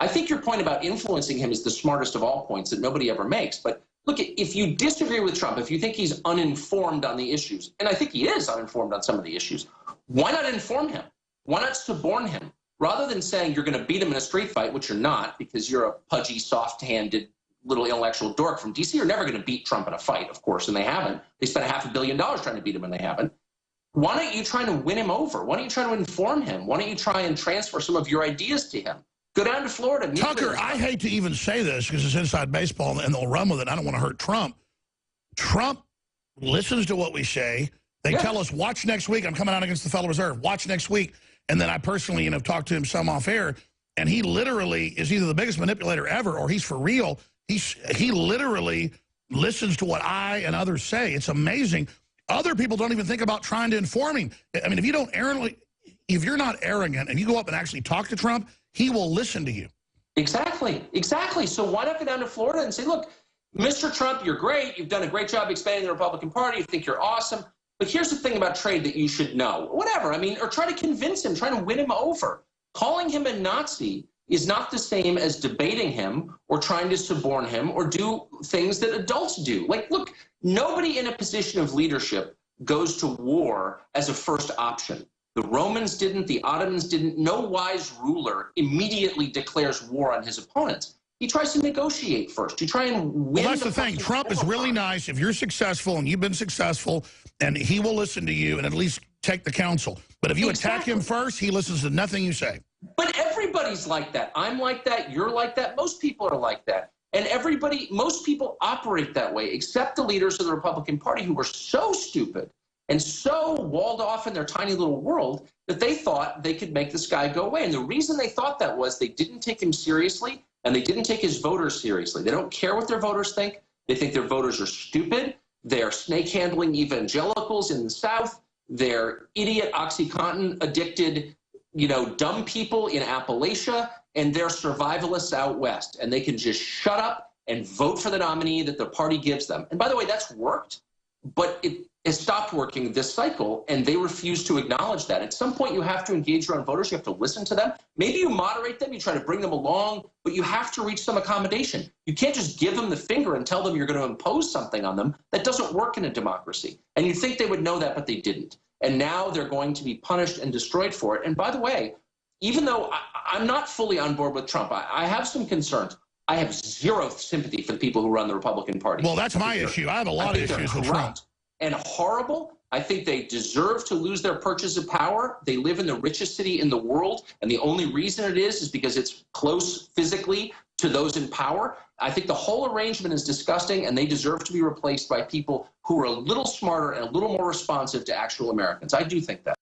I think your point about influencing him is the smartest of all points that nobody ever makes. But look, if you disagree with Trump, if you think he's uninformed on the issues, and I think he is uninformed on some of the issues, why not inform him? Why not suborn him? Rather than saying you're going to beat him in a street fight, which you're not, because you're a pudgy, soft-handed little intellectual dork from D.C. You're never going to beat Trump in a fight, of course, and they haven't. They spent $500 million trying to beat him, and they haven't. Why don't you try to win him over? Why don't you try to inform him? Why don't you try and transfer some of your ideas to him? Go down to Florida. Tucker, I hate to even say this because it's inside baseball and they'll run with it. I don't want to hurt Trump. Trump listens to what we say. They tell us, watch next week. I'm coming out against the Federal Reserve. Watch next week. And then I personally, talked to him some off air. And he literally is either the biggest manipulator ever or he's for real. He literally listens to what I and others say. It's amazing. Other people don't even think about trying to inform him. I mean, if you're not arrogant and you go up and actually talk to Trump, he will listen to you. Exactly. So why not go down to Florida and say, look, Mr. Trump, you're great. You've done a great job expanding the Republican Party. You think you're awesome. But here's the thing about trade that you should know. Whatever. I mean, or try to convince him, try to win him over. Calling him a Nazi is not the same as debating him or trying to suborn him or do things that adults do. Like, look, nobody in a position of leadership goes to war as a first option. The Romans didn't, the Ottomans didn't. No wise ruler immediately declares war on his opponents. He tries to negotiate first. You try and win. Well, that's the thing. Trump is really nice if you're successful and you've been successful, and he will listen to you and at least take the counsel. But if you attack him first, he listens to nothing you say. But everybody's like that. I'm like that. You're like that. Most people are like that. And most people operate that way, except the leaders of the Republican Party who were so stupid and so walled off in their tiny little world that they thought they could make this guy go away. And the reason they thought that was they didn't take him seriously and they didn't take his voters seriously. They don't care what their voters think. They think their voters are stupid. They're snake-handling evangelicals in the South. They're idiot, OxyContin-addicted, dumb people in Appalachia, and they're survivalists out West. And they can just shut up and vote for the nominee that the party gives them. And by the way, that's worked, but it has stopped working this cycle, and they refuse to acknowledge that. At some point, you have to engage your own voters. You have to listen to them. Maybe you moderate them. You try to bring them along, but you have to reach some accommodation. You can't just give them the finger and tell them you're going to impose something on them. That doesn't work in a democracy. And you'd think they would know that, but they didn't. And now they're going to be punished and destroyed for it. And by the way, even though I'm not fully on board with Trump, I have some concerns. I have zero sympathy for the people who run the Republican Party. Well, that's my issue. I have a lot of issues with Trump. And horrible. I think they deserve to lose their perches of power. They live in the richest city in the world, and the only reason it is because it's close physically to those in power. I think the whole arrangement is disgusting, and they deserve to be replaced by people who are a little smarter and a little more responsive to actual Americans. I do think that.